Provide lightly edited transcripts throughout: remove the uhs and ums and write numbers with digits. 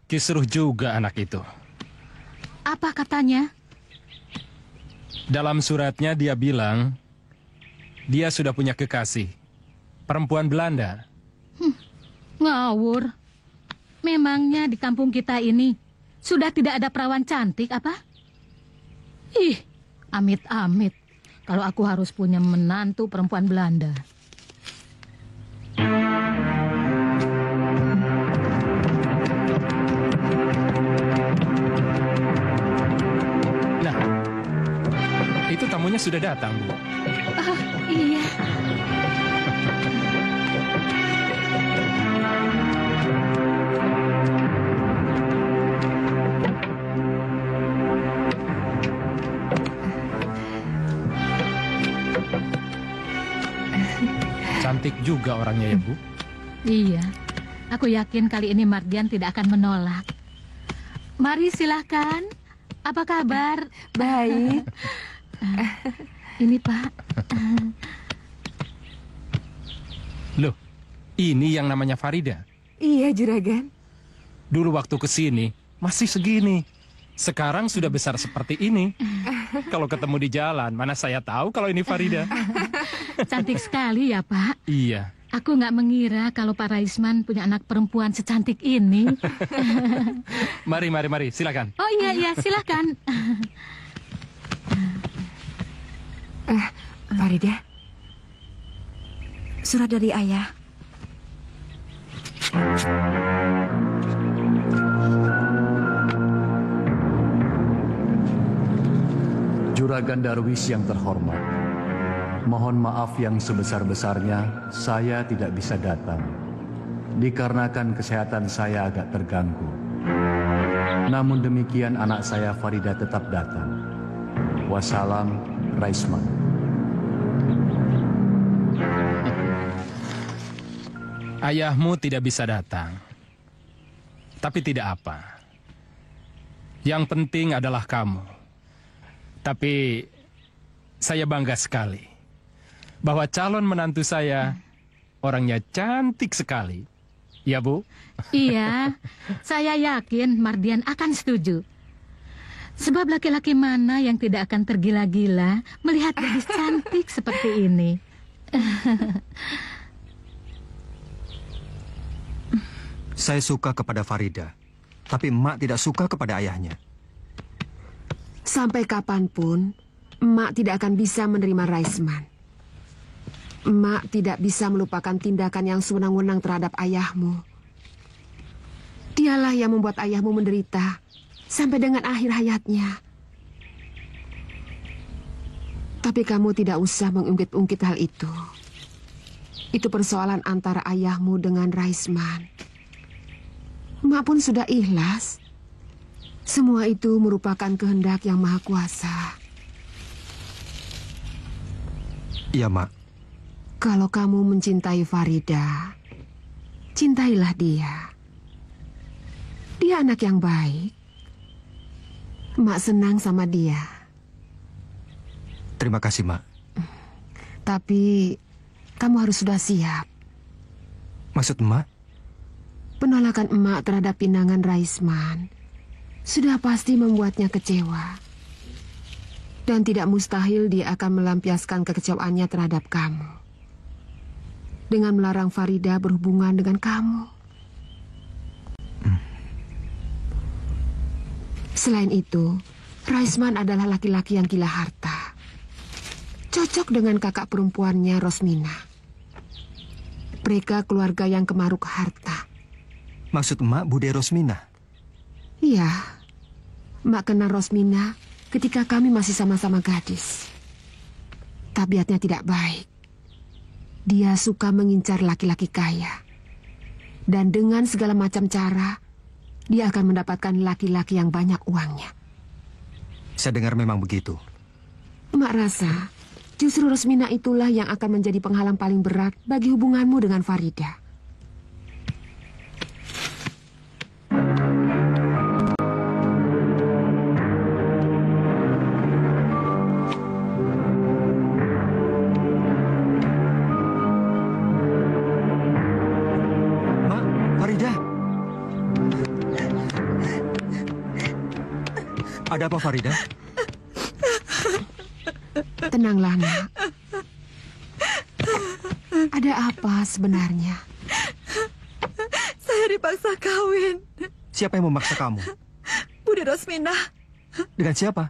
Kisruh juga anak itu. Apa katanya? Dalam suratnya dia bilang, dia sudah punya kekasih, perempuan Belanda. Ngawur. Memangnya di kampung kita ini sudah tidak ada perawan cantik apa? Ih, amit-amit kalau aku harus punya menantu perempuan Belanda. Nah, itu tamunya sudah datang, Bu. Ah, iya. Cantik juga orangnya ya, Bu. Iya, aku yakin kali ini Mardian tidak akan menolak. Mari silahkan. Apa kabar? Baik. Ini Pak. Loh, ini yang namanya Farida. Iya, Juragan. Dulu waktu kesini masih segini. Sekarang sudah besar seperti ini. Kalau ketemu di jalan, mana saya tahu kalau ini Farida. Cantik sekali ya Pak. Iya. Aku nggak mengira kalau Pak Raisman punya anak perempuan secantik ini. Mari, silakan. Oh iya, silakan. Farida. Surat dari ayah. Juragan Darwis yang terhormat, mohon maaf yang sebesar-besarnya saya tidak bisa datang, dikarenakan kesehatan saya agak terganggu. Namun demikian anak saya Farida tetap datang. Wassalam, Raisman. Ayahmu tidak bisa datang. Tapi tidak apa. Yang penting adalah kamu. Tapi saya bangga sekali bahwa calon menantu saya orangnya cantik sekali. Ya, Bu? Iya, saya yakin Mardian akan setuju. Sebab laki-laki mana yang tidak akan tergila-gila melihat gadis cantik seperti ini. Saya suka kepada Farida, tapi emak tidak suka kepada ayahnya. Sampai kapanpun, emak tidak akan bisa menerima Raisman. Emak tidak bisa melupakan tindakan yang sewenang-wenang terhadap ayahmu. Dialah yang membuat ayahmu menderita sampai dengan akhir hayatnya. Tapi kamu tidak usah mengungkit-ungkit hal itu. Itu persoalan antara ayahmu dengan Raisman. Emak pun sudah ikhlas. Semua itu merupakan kehendak yang maha kuasa. Iya, Mak. Kalau kamu mencintai Farida, cintailah dia. Dia anak yang baik. Mak senang sama dia. Terima kasih, Mak. Tapi kamu harus sudah siap. Maksud Mak? Penolakan emak terhadap pinangan Raisman sudah pasti membuatnya kecewa. Dan tidak mustahil dia akan melampiaskan kekecewaannya terhadap kamu dengan melarang Farida berhubungan dengan kamu. Selain itu, Raisman adalah laki-laki yang gila harta. Cocok dengan kakak perempuannya Rosmina. Mereka keluarga yang kemaruk harta. Maksud Mak Bude Rosmina? Iya, Mak kenal Rosmina ketika kami masih sama-sama gadis. Tabiatnya tidak baik. Dia suka mengincar laki-laki kaya. Dan dengan segala macam cara, dia akan mendapatkan laki-laki yang banyak uangnya. Saya dengar memang begitu. Mak rasa justru Rosmina itulah yang akan menjadi penghalang paling berat bagi hubunganmu dengan Farida. Ada apa, Farida? Tenanglah, nak. Ada apa sebenarnya? Saya dipaksa kawin. Siapa yang memaksa kamu? Budi Rosmina. Dengan siapa?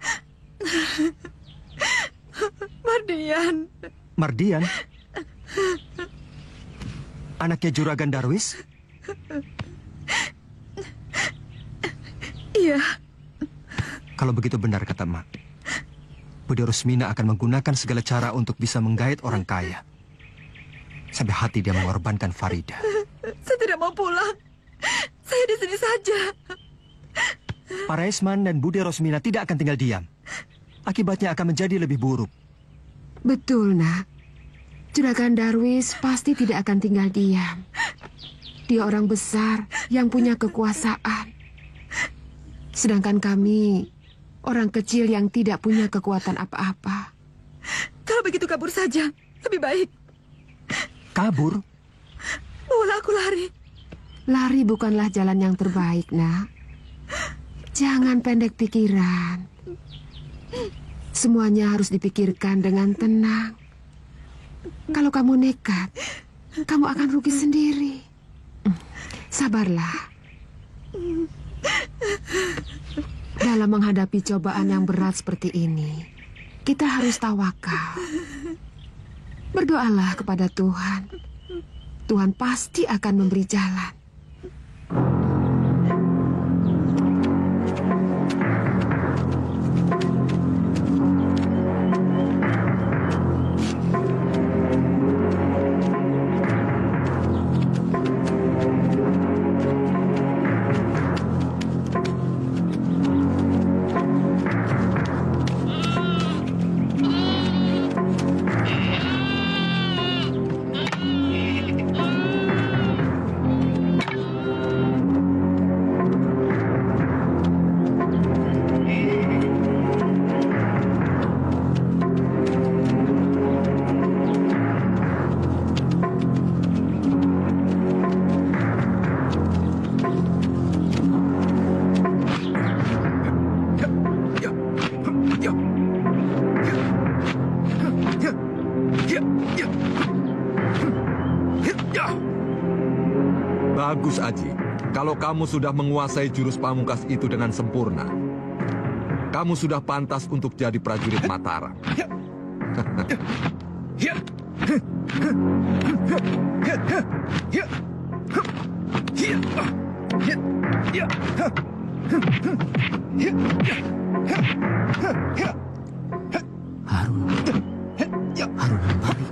Mardian. Mardian? Anaknya Juragan Darwis? Iya. Kalau begitu benar kata Mak. Budi Rosmina akan menggunakan segala cara untuk bisa menggait orang kaya. Sampai hati dia mengorbankan Farida. Saya tidak mau pulang. Saya di sini saja. Pak Raisman dan Budi Rosmina tidak akan tinggal diam. Akibatnya akan menjadi lebih buruk. Betul, nak. Juragan Darwis pasti tidak akan tinggal diam. Dia orang besar yang punya kekuasaan. Sedangkan kami, orang kecil yang tidak punya kekuatan apa-apa. Kalau begitu kabur saja. Lebih baik. Kabur? Bawalah aku lari. Lari bukanlah jalan yang terbaik, nak. Jangan pendek pikiran. Semuanya harus dipikirkan dengan tenang. Kalau kamu nekat, kamu akan rugi sendiri. Sabarlah. Dalam menghadapi cobaan yang berat seperti ini, kita harus tawakal. Berdoalah kepada Tuhan. Tuhan pasti akan memberi jalan. Bagus, Aji. Kalau kamu sudah menguasai jurus pamungkas itu dengan sempurna, kamu sudah pantas untuk jadi prajurit Mataram. Harun Hambali.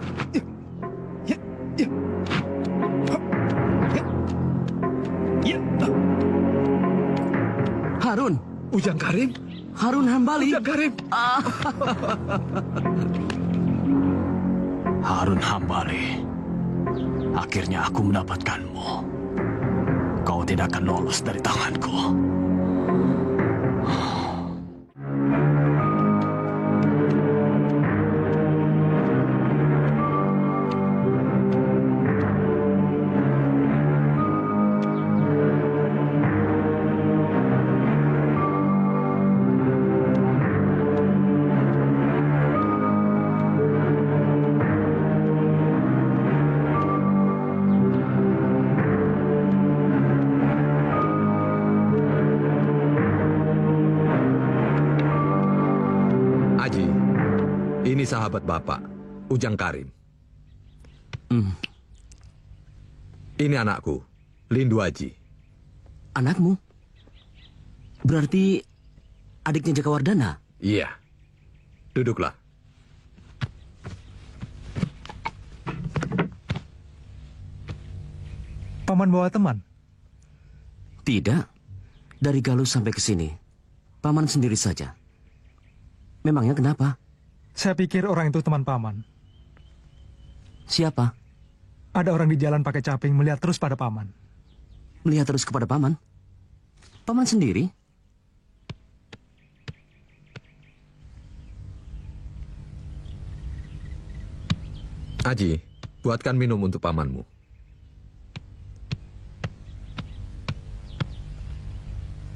Harun. Ujang Karim? Harun Hambali. Ujang Karim. Harun Hambali. Akhirnya aku mendapatkanmu. Kau tidak akan lolos dari tanganku. Ini sahabat Bapak, Ujang Karim. Ini anakku, Lindu Aji. Anakmu? Berarti adiknya Jakawardana? Iya. Duduklah. Paman bawa teman? Tidak. Dari Galuh sampai ke sini, Paman sendiri saja. Memangnya kenapa? Saya pikir orang itu teman Paman. Siapa? Ada orang di jalan pakai caping melihat terus pada Paman. Melihat terus kepada Paman? Paman sendiri? Aji, buatkan minum untuk pamanmu.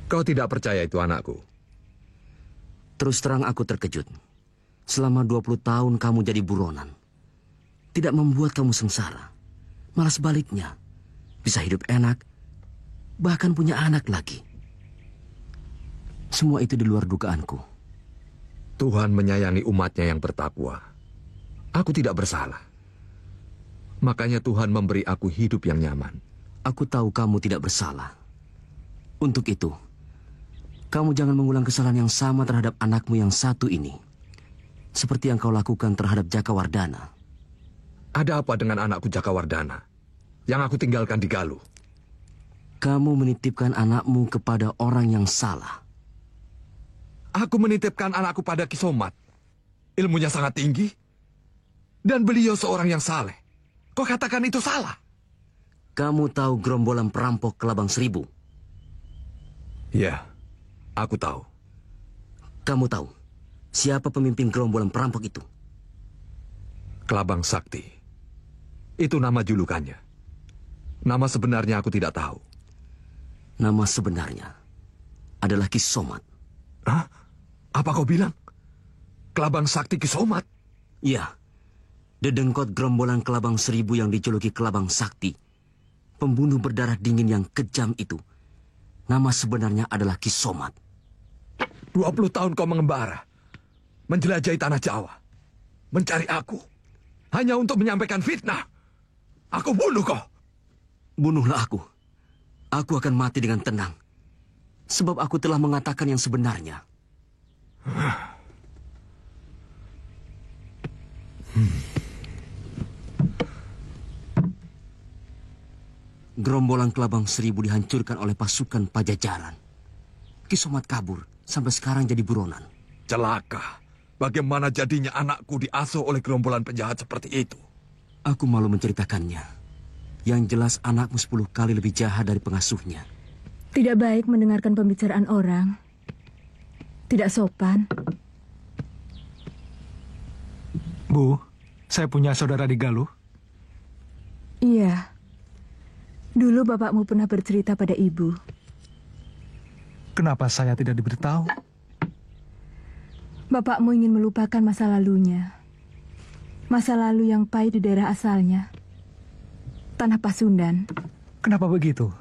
Kau tidak percaya itu anakku? Terus terang aku terkejut. Selama 20 tahun kamu jadi buronan. Tidak membuat kamu sengsara. Malah sebaliknya. Bisa hidup enak. Bahkan punya anak lagi. Semua itu di luar dugaanku. Tuhan menyayangi umatnya yang bertakwa. Aku tidak bersalah. Makanya Tuhan memberi aku hidup yang nyaman. Aku tahu kamu tidak bersalah. Untuk itu, kamu jangan mengulang kesalahan yang sama terhadap anakmu yang satu ini. Seperti yang kau lakukan terhadap Jakawardhana. Ada apa dengan anakku Jakawardhana yang aku tinggalkan di Galuh? Kamu menitipkan anakmu kepada orang yang salah. Aku menitipkan anakku pada Kisomat. Ilmunya sangat tinggi. Dan beliau seorang yang saleh. Kau katakan itu salah? Kamu tahu gerombolan perampok Kelabang Seribu? Ya, aku tahu. Kamu tahu siapa pemimpin gerombolan perampok itu? Kelabang Sakti. Itu nama julukannya. Nama sebenarnya aku tidak tahu. Nama sebenarnya adalah Kisomat. Hah? Apa kau bilang? Kelabang Sakti Kisomat? Ya. Dedengkot gerombolan Kelabang Seribu yang dijuluki Kelabang Sakti. Pembunuh berdarah dingin yang kejam itu. Nama sebenarnya adalah Kisomat. 20 tahun kau mengembara. Menjelajahi tanah Jawa. Mencari aku. Hanya untuk menyampaikan fitnah. Aku bunuh kau. Bunuhlah aku. Aku akan mati dengan tenang. Sebab aku telah mengatakan yang sebenarnya. Gerombolan Kelabang Seribu dihancurkan oleh pasukan Pajajaran. Kisomat kabur, sampai sekarang jadi buronan. Celaka. Bagaimana jadinya anakku diasuh oleh gerombolan penjahat seperti itu? Aku malu menceritakannya. Yang jelas anakmu 10 kali lebih jahat dari pengasuhnya. Tidak baik mendengarkan pembicaraan orang. Tidak sopan. Bu, saya punya saudara di Galuh. Iya. Dulu bapakmu pernah bercerita pada ibu. Kenapa saya tidak diberitahu? Bapakmu ingin melupakan masa lalunya. Masa lalu yang pahit di daerah asalnya. Tanah Pasundan. Kenapa begitu?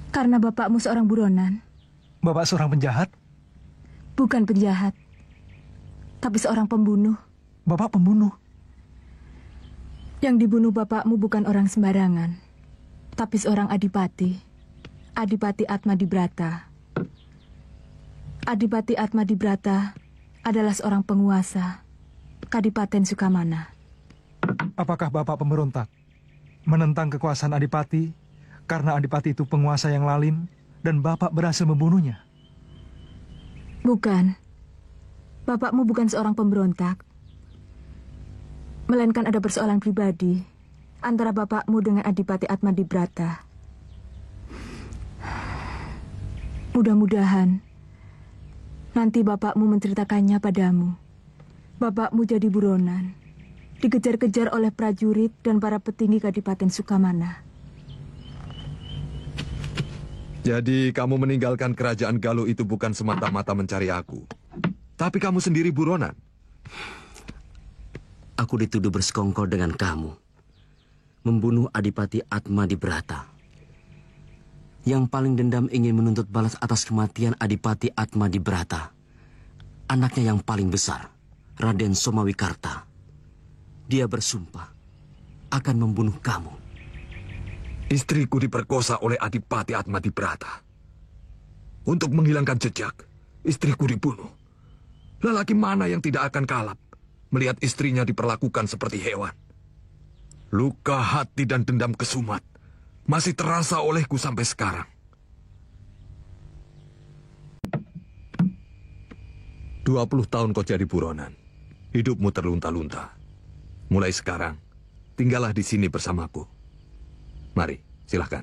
Karena bapakmu seorang buronan. Bapak seorang penjahat? Bukan penjahat. Tapi seorang pembunuh. Bapak pembunuh? Yang dibunuh bapakmu bukan orang sembarangan. Tapi seorang adipati. Adipati Atmadibrata. Adipati Atmadibrata adalah seorang penguasa Kadipaten Sukamana. Apakah Bapak pemberontak? Menentang kekuasaan Adipati karena Adipati itu penguasa yang lalim dan Bapak berhasil membunuhnya? Bukan. Bapakmu bukan seorang pemberontak. Melainkan ada persoalan pribadi antara bapakmu dengan Adipati Atmadibrata. Mudah-mudahan nanti bapakmu menceritakannya padamu. Bapakmu jadi buronan, dikejar-kejar oleh prajurit dan para petinggi Kadipaten Sukamana. Jadi kamu meninggalkan kerajaan Galuh itu bukan semata-mata mencari aku. Tapi kamu sendiri buronan. Aku dituduh bersekongkol dengan kamu. Membunuh Adipati Atmadibrata. Yang paling dendam ingin menuntut balas atas kematian Adipati Atmadibrata. Anaknya yang paling besar, Raden Somawikarta. Dia bersumpah akan membunuh kamu. Istriku diperkosa oleh Adipati Atmadibrata. Untuk menghilangkan jejak, istriku dibunuh. Lelaki mana yang tidak akan kalap melihat istrinya diperlakukan seperti hewan? Luka hati dan dendam kesumat masih terasa olehku sampai sekarang. 20 tahun kau jadi buronan. Hidupmu terlunta-lunta. Mulai sekarang, tinggallah di sini bersamaku. Mari, silahkan.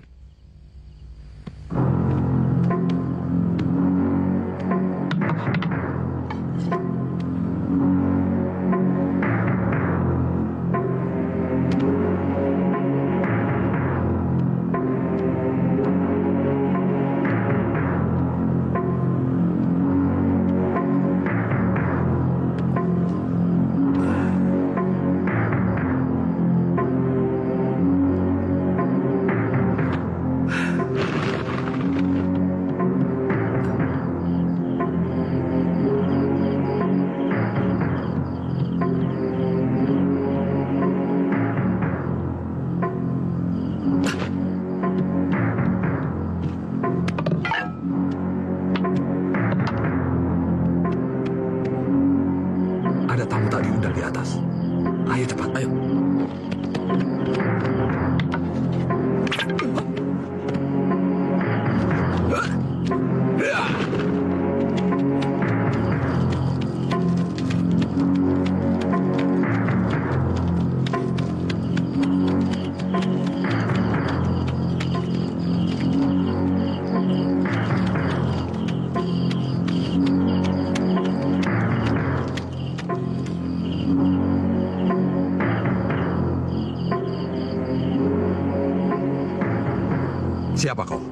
Siapa kau?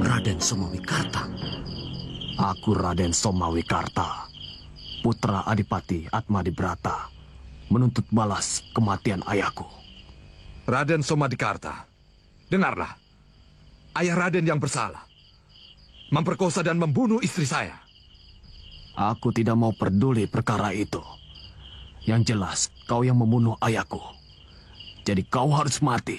Raden Somawikarta. Aku Raden Somawikarta, putra Adipati Atmadibrata, menuntut balas kematian ayahku. Raden Somadikarta, dengarlah. Ayah Raden yang bersalah. Memperkosa dan membunuh istri saya. Aku tidak mau peduli perkara itu. Yang jelas, kau yang membunuh ayahku. Jadi kau harus mati.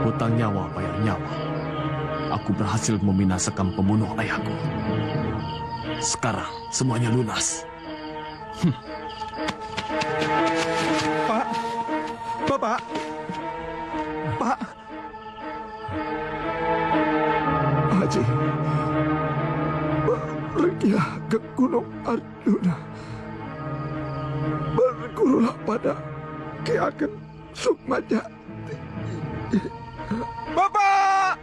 Hutang nyawa bayar nyawa. Aku berhasil membinasakan pembunuh ayahku. Sekarang semuanya lunas. Pak, Bapak, Pak. Haji, pergilah ke Gunung Arjuna. Bergurulah pada Ki Ageng Sukmajati. Bapak!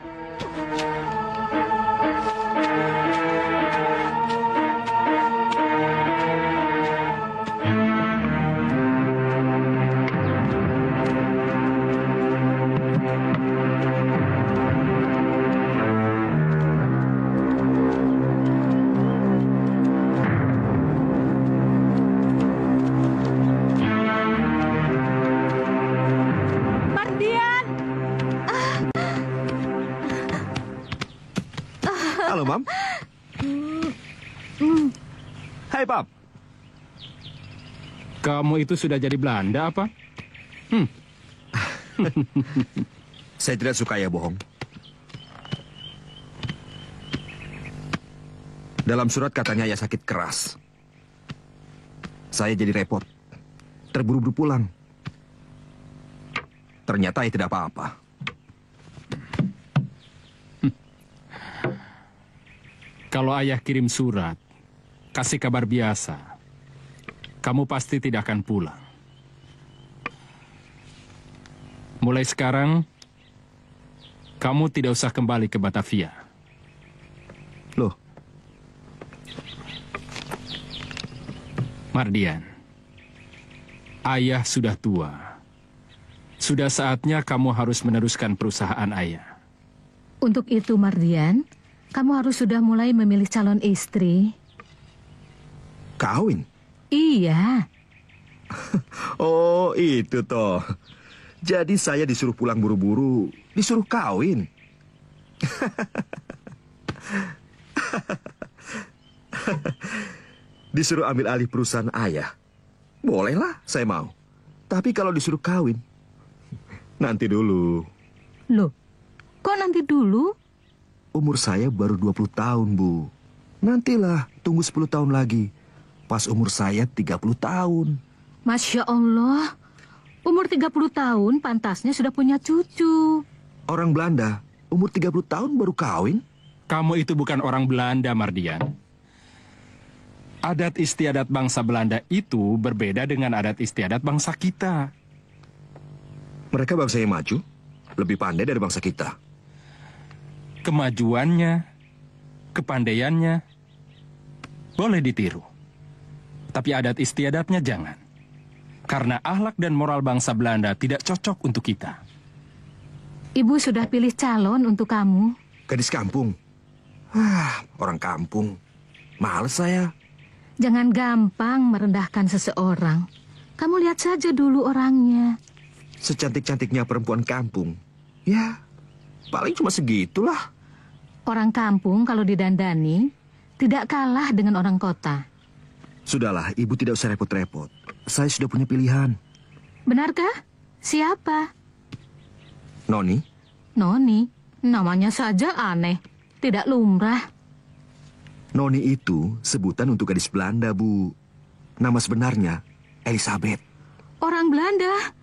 Halo, Mam. Hai, Pap. Kamu itu sudah jadi Belanda apa? Saya tidak suka ya bohong. Dalam surat katanya ya sakit keras. Saya jadi repot. Terburu-buru pulang. Ternyata ya tidak apa-apa. Kalau ayah kirim surat, kasih kabar biasa, kamu pasti tidak akan pulang. Mulai sekarang, kamu tidak usah kembali ke Batavia. Loh? Mardian, ayah sudah tua. Sudah saatnya kamu harus meneruskan perusahaan ayah. Untuk itu, Mardian, kamu harus sudah mulai memilih calon istri. Kawin? Iya. Oh, itu toh. Jadi saya disuruh pulang buru-buru, disuruh kawin. Disuruh ambil alih perusahaan ayah, bolehlah, saya mau. Tapi kalau disuruh kawin, nanti dulu. Loh, kok nanti dulu? Umur saya baru 20 tahun, Bu. Nantilah, tunggu 10 tahun lagi. Pas umur saya 30 tahun. Masya Allah, umur 30 tahun pantasnya sudah punya cucu. Orang Belanda, umur 30 tahun baru kawin? Kamu itu bukan orang Belanda, Mardian. Adat istiadat bangsa Belanda itu berbeda dengan adat istiadat bangsa kita. Mereka bangsa yang maju, lebih pandai dari bangsa kita. Kemajuannya, kepandaiannya, boleh ditiru. Tapi adat istiadatnya jangan. Karena akhlak dan moral bangsa Belanda tidak cocok untuk kita. Ibu sudah pilih calon untuk kamu. Gadis kampung. Orang kampung. Males saya. Jangan gampang merendahkan seseorang. Kamu lihat saja dulu orangnya. Secantik-cantiknya perempuan kampung. Ya, paling cuma segitulah. Orang kampung kalau didandani tidak kalah dengan orang kota. Sudahlah, ibu tidak usah repot-repot. Saya sudah punya pilihan. Benarkah? Siapa? Noni. Noni? Namanya saja aneh. Tidak lumrah. Noni itu sebutan untuk gadis Belanda, Bu. Nama sebenarnya Elizabeth. Orang Belanda?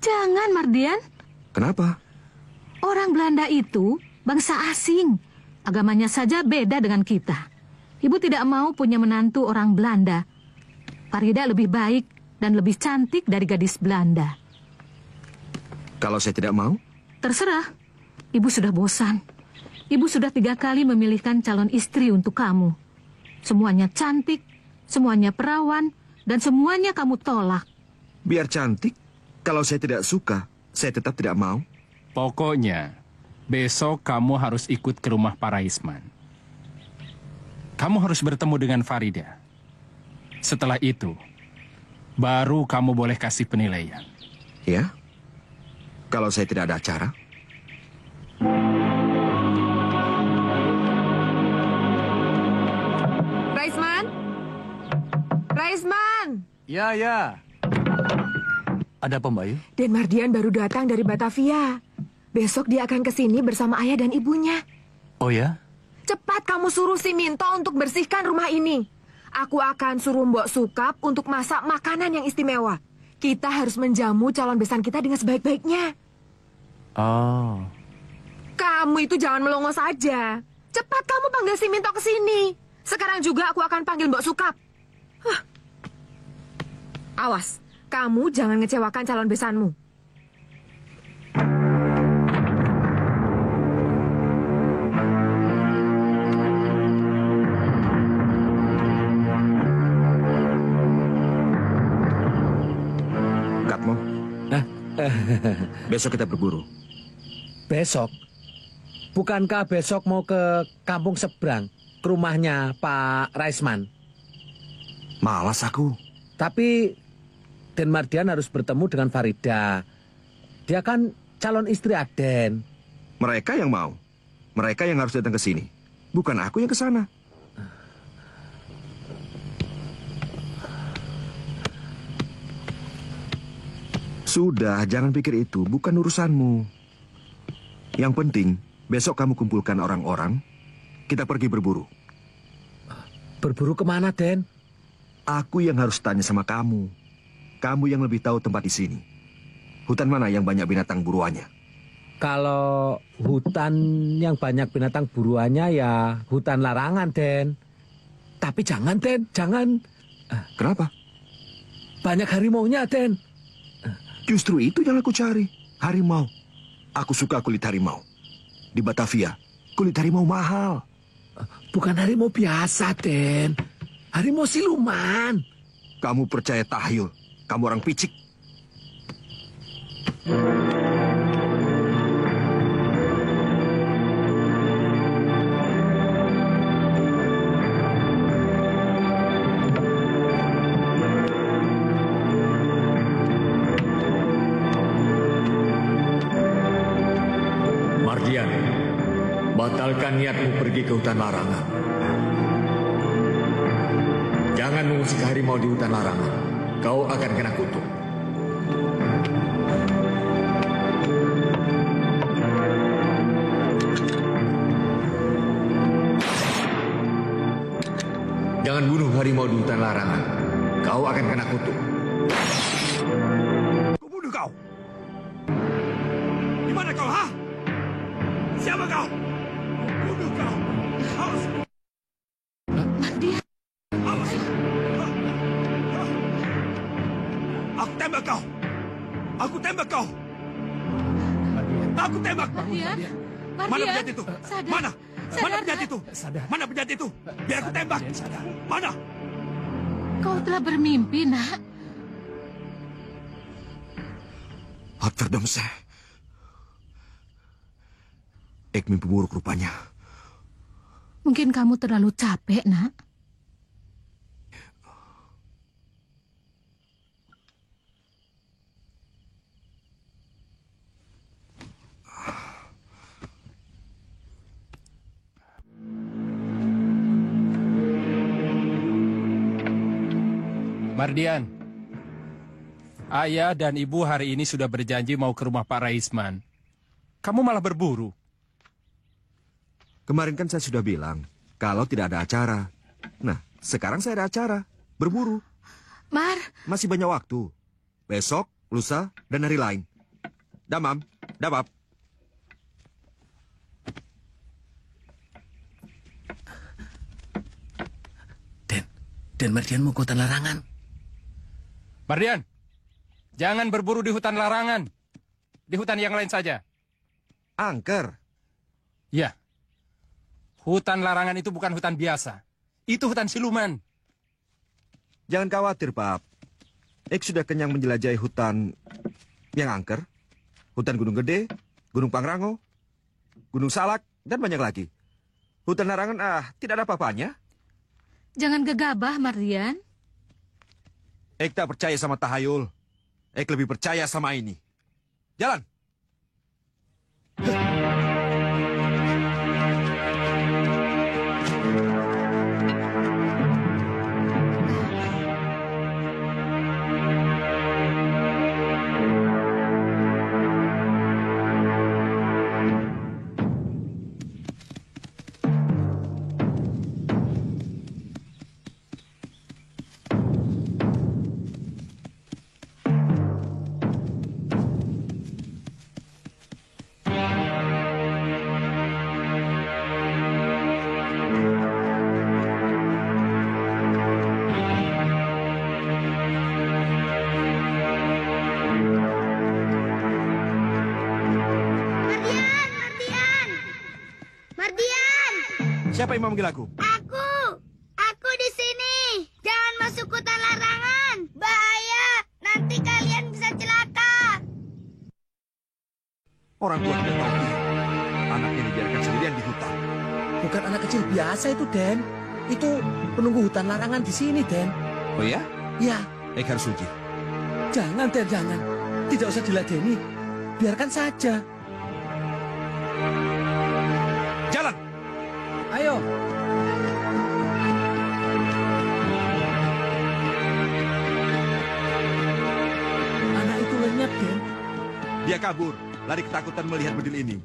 Jangan, Mardian. Kenapa? Orang Belanda itu bangsa asing. Agamanya saja beda dengan kita. Ibu tidak mau punya menantu orang Belanda. Farida lebih baik dan lebih cantik dari gadis Belanda. Kalau saya tidak mau? Terserah. Ibu sudah bosan. Ibu sudah 3 kali memilihkan calon istri untuk kamu. Semuanya cantik, semuanya perawan, dan semuanya kamu tolak. Biar cantik, kalau saya tidak suka, saya tetap tidak mau. Pokoknya, besok kamu harus ikut ke rumah Pak Raisman. Kamu harus bertemu dengan Farida. Setelah itu, baru kamu boleh kasih penilaian. Ya? Kalau saya tidak ada acara? Raisman? Raisman! Ya. Ada apa, Mbak Ayu? Den Mardian baru datang dari Batavia. Besok dia akan ke sini bersama ayah dan ibunya. Oh ya? Cepat kamu suruh si Minto untuk bersihkan rumah ini. Aku akan suruh Mbok Sukap untuk masak makanan yang istimewa. Kita harus menjamu calon besan kita dengan sebaik-baiknya. Oh. Kamu itu jangan melongo saja. Cepat kamu panggil si Minto ke sini. Sekarang juga aku akan panggil Mbok Sukap. Awas, kamu jangan ngecewakan calon besanmu. Katmo. Besok kita berburu. Besok? Bukankah besok mau ke kampung seberang? Ke rumahnya Pak Raisman? Malas aku. Tapi Den Mardian harus bertemu dengan Farida. Dia kan calon istri Aden. Mereka yang mau. Mereka yang harus datang ke sini. Bukan aku yang ke sana. Sudah, jangan pikir itu. Bukan urusanmu. Yang penting, besok kamu kumpulkan orang-orang. Kita pergi berburu. Berburu kemana, Den? Aku yang harus tanya sama kamu. Kamu yang lebih tahu tempat di sini. Hutan mana yang banyak binatang buruannya? Kalau hutan yang banyak binatang buruannya ya hutan larangan, Den. Tapi jangan, Den, jangan. Kenapa? Banyak harimaunya, Den. Justru itu yang aku cari. Harimau. Aku suka kulit harimau. Di Batavia, kulit harimau mahal. Bukan harimau biasa, Den. Harimau siluman. Kamu percaya tahyul. Kamu orang picik. Mardian, batalkan niatmu pergi ke hutan larangan. Jangan mengusik harimau di hutan larangan. Kau akan kena kutuk. Jangan bunuh harimau di hutan larangan. Kau akan kena kutuk. Aku bunuh kau. Di mana kau, ha? Siapa kau? Aku bunuh kau. Awas. Mardian. Awas. Aku tembak kau. Aku tembak kau. Aku tembak. Mardian. Mana penjahat itu? Sadar. Mana? Mana Sadar, penjahat itu? Mana penjahat itu? Biar aku tembak. Mana? Kau telah bermimpi, nak. Hat verdomse. Ik mimpi buruk rupanya. Mungkin kamu terlalu capek, nak. Mardian, ayah dan ibu hari ini sudah berjanji mau ke rumah Pak Raisman. Kamu malah berburu. Kemarin kan saya sudah bilang, kalau tidak ada acara. Nah, sekarang saya ada acara. Berburu. Mar. Masih banyak waktu. Besok, lusa, dan hari lain. Damam, dabab. Dan Mardian mau ke hutan larangan. Mardian, jangan berburu di hutan larangan. Di hutan yang lain saja. Angker? Ya. Hutan larangan itu bukan hutan biasa. Itu hutan siluman. Jangan khawatir, Pap. Ik sudah kenyang menjelajahi hutan yang angker. Hutan Gunung Gede, Gunung Pangrango, Gunung Salak, dan banyak lagi. Hutan larangan, tidak ada apa-apanya. Jangan gegabah, Mardian. Ik tak percaya sama tahayul. Ik lebih percaya sama ini. Jalan! Siapa yang memanggil aku? Aku di sini. Jangan masuk hutan larangan. Bahaya. Nanti kalian bisa celaka. Orang tua tidak tahu diri. Anaknya dibiarkan sendirian di hutan. Bukan anak kecil biasa itu, Den. Itu penunggu hutan larangan di sini, Den. Oh ya? Ya. Ik harus uji. Jangan, Den, jangan. Tidak usah diladeni. Biarkan saja. Jalan! Ayo. Anak itu lenyap, Den. Dia kabur, lari ketakutan melihat bedil ini.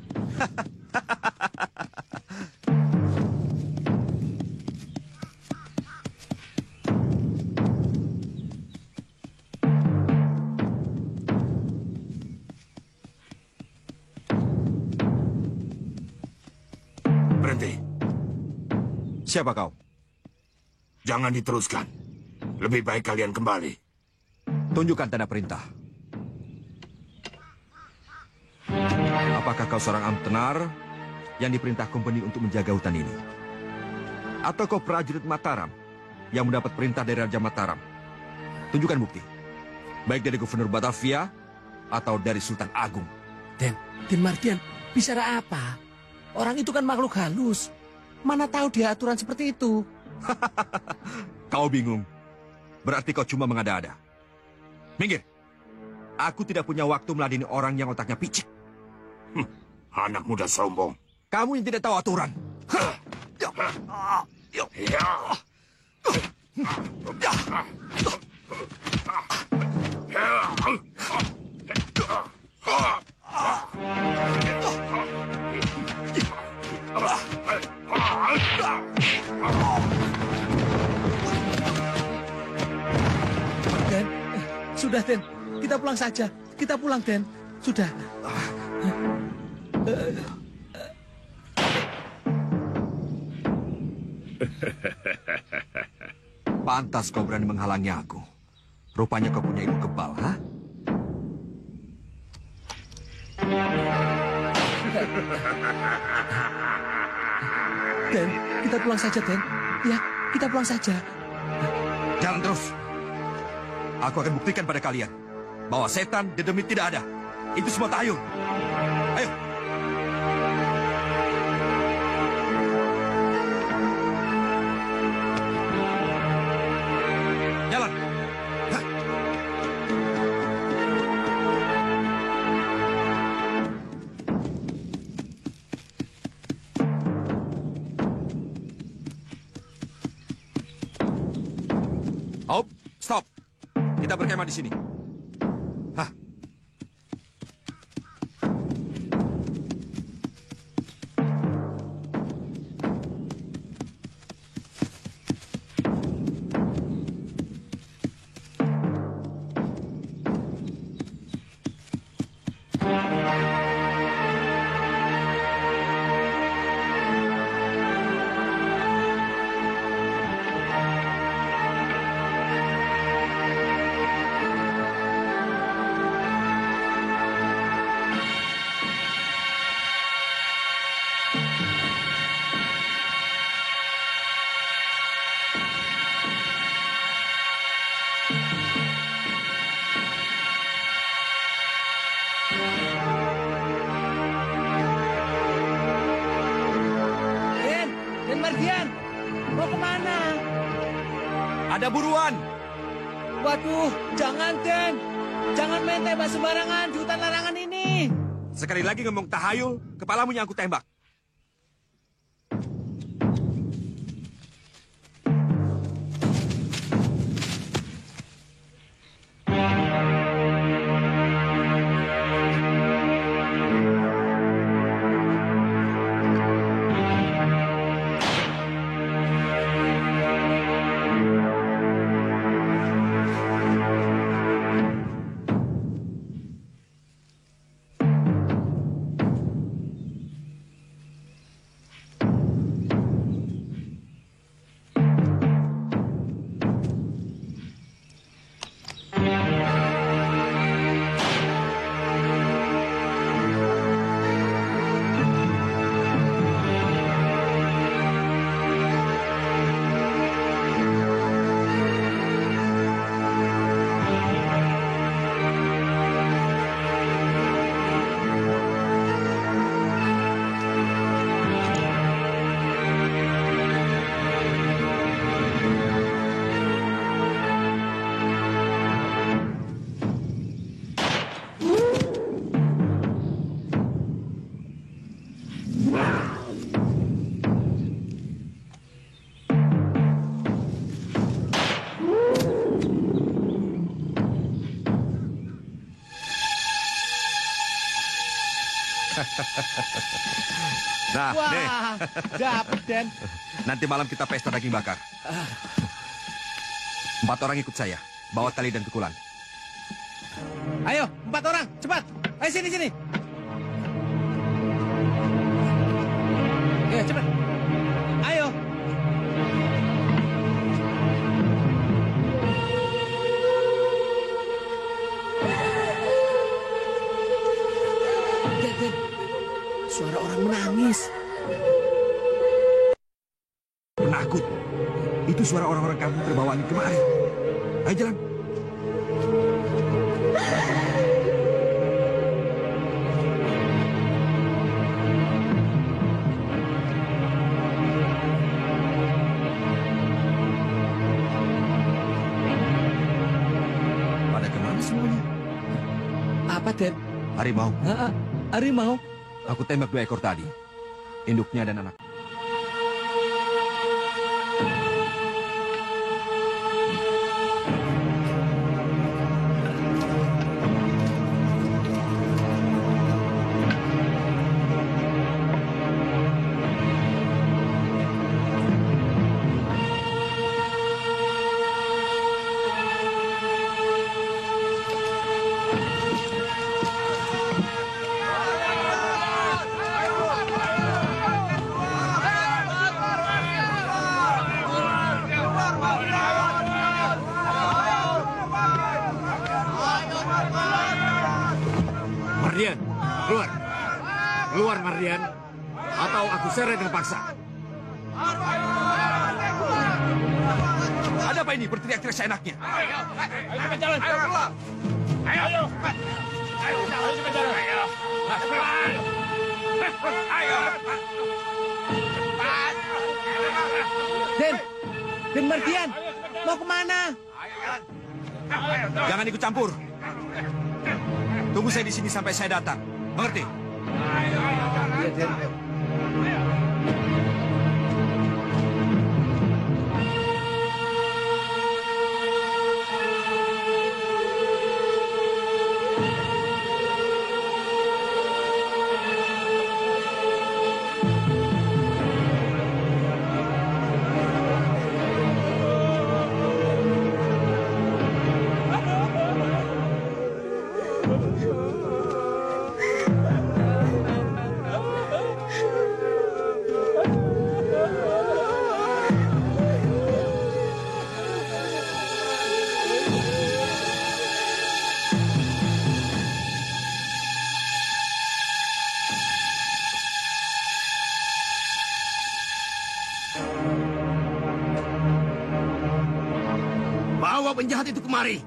Berhenti. Siapa kau? Jangan diteruskan. Lebih baik kalian kembali. Tunjukkan tanda perintah. Apakah kau seorang amtenar yang diperintah kompeni untuk menjaga hutan ini? Atau kau prajurit Mataram yang mendapat perintah dari Raja Mataram? Tunjukkan bukti. Baik dari Gubernur Batavia atau dari Sultan Agung. Den Mardian, bicara apa? Orang itu kan makhluk halus. Mana tahu dia aturan seperti itu. Kau bingung. Berarti kau cuma mengada-ada. Minggir. Aku tidak punya waktu meladeni orang yang otaknya picik. Anak muda sombong. Kamu yang tidak tahu aturan. Den, sudah Den, kita pulang saja. Kita pulang Den, sudah. Pantas kau berani menghalangi aku. Rupanya kau punya ilmu kebal, ha? Den, kita pulang saja, Den. Ya, kita pulang saja. Jalan terus. Aku akan buktikan pada kalian bahwa setan dan demit tidak ada. Itu semua tahayul. Ayo. Jalan. Hah. Hop, stop. Kita berkemah di sini. Hah. Den Mardian, mau kemana? Ada buruan. Waduh, jangan Den. Jangan main tembak sembarangan di hutan larangan ini. Sekali lagi ngomong tahayul, kepalamu yang aku tembak. Nah, wah, nih. dapet Den. Nanti malam kita pesta daging bakar. 4 orang ikut saya. Bawa tali dan pikulan. Ayo, 4 orang, cepat. Ayo sini. Ayo, cepat. Ayo. Den, suara orang menangis. Penakut. Itu suara orang-orang kampung terbawa angin kemarin. Ayo jalan. Pada kemana semuanya? Apa, Den? Harimau. Harimau? Aku tembak 2 ekor tadi. Induknya dan anak. Keluar, Mardian. Atau aku seret dengan paksa. Ada apa ini berteriak-teriak seenaknya? Ayo kita jalan. Ayo keluar. Ayo kita jalan. Ayo. Den Mardian, mau kemana? Jangan ikut campur. Tunggu saya di sini sampai saya datang. Mengerti? Iya, Den. Bawa penjahat itu kemari.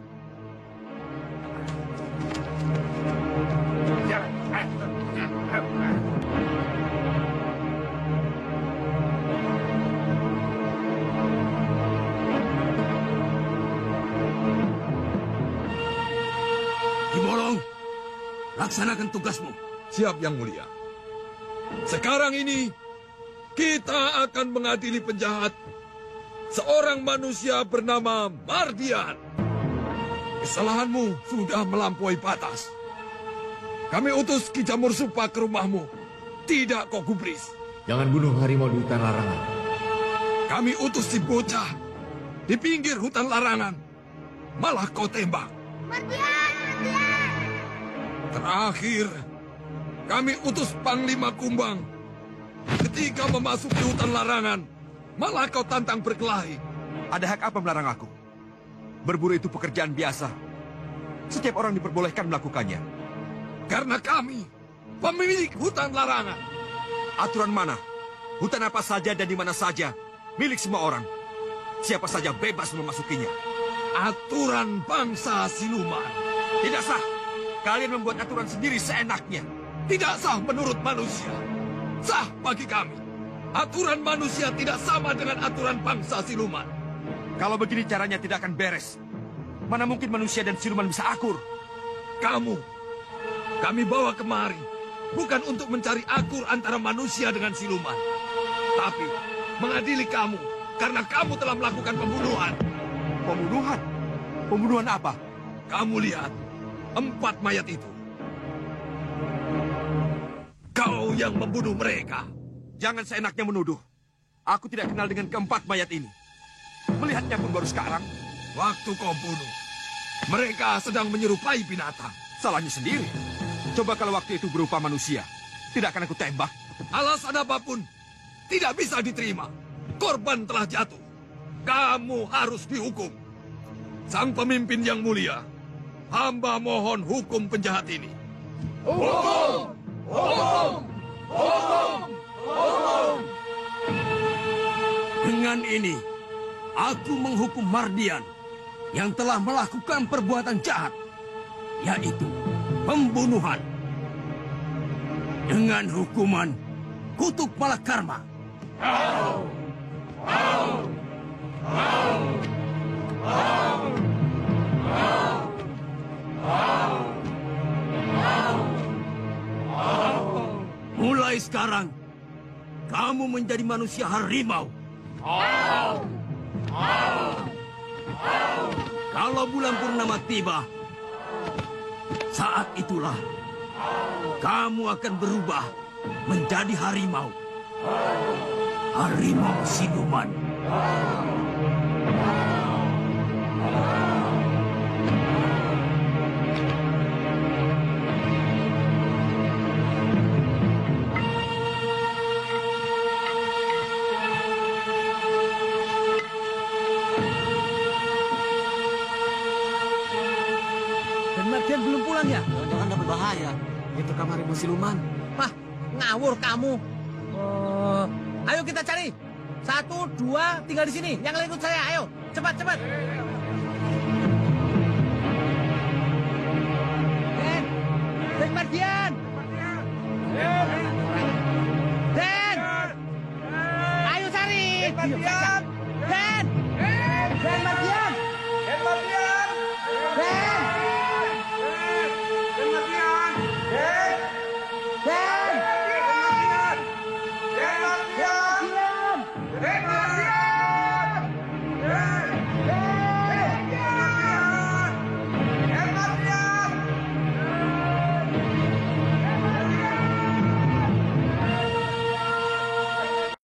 Kimolong, laksanakan tugasmu. Siap, Yang Mulia. Sekarang ini, kita akan mengadili penjahat, seorang manusia bernama Mardian. Kesalahanmu sudah melampaui batas. Kami utus Ki Jamur Supa ke rumahmu. Tidak kau gubris. Jangan bunuh harimau di hutan larangan. Kami utus si bocah di pinggir hutan larangan. Malah kau tembak. Mardian! Terakhir, kami utus Panglima Kumbang. Ketika memasuki hutan larangan, malah kau tantang berkelahi. Ada hak apa melarang aku? Berburu itu pekerjaan biasa. Setiap orang diperbolehkan melakukannya. Karena kami, pemilik hutan larangan. Aturan mana? Hutan apa saja dan di mana saja, milik semua orang. Siapa saja bebas memasukinya. Aturan bangsa siluman. Tidak sah. Kalian membuat aturan sendiri seenaknya. Tidak sah menurut manusia. Sah bagi kami. Aturan manusia tidak sama dengan aturan bangsa siluman. Kalau begini caranya tidak akan beres. Mana mungkin manusia dan siluman bisa akur? Kami bawa kemari bukan untuk mencari akur antara manusia dengan siluman, tapi mengadili kamu karena kamu telah melakukan pembunuhan. Pembunuhan? Pembunuhan apa? Kamu lihat 4 mayat itu. Kau yang membunuh mereka. Jangan seenaknya menuduh. Aku tidak kenal dengan keempat mayat ini. Melihatnya pun baru sekarang. Waktu kau bunuh, mereka sedang menyerupai binatang. Salahnya sendiri. Coba kalau waktu itu berupa manusia, tidak akan aku tembak. Alasan apapun tidak bisa diterima. Korban telah jatuh. Kamu harus dihukum. Sang pemimpin yang mulia, hamba mohon hukum penjahat ini. Hukum! Hukum! Hukum! Hukum! Dengan ini, aku menghukum Mardian yang telah melakukan perbuatan jahat, yaitu pembunuhan. Dengan hukuman kutuk malakarma. Mulai sekarang, kamu menjadi manusia harimau. Kalau bulan purnama tiba, saat itulah kamu akan berubah menjadi harimau. Harimau siluman. Dan Mardian belum pulang ya? Jangan dapat bahaya. Itu kamar harimau siluman. Wah, ngawur kamu. Ayo kita cari. 1, 2, tinggal di sini. Yang lain ikut saya. Ayo, cepat, cepat. Den Mardian. Den. Ayo cari. Den Mardian. Den. Den Mardian.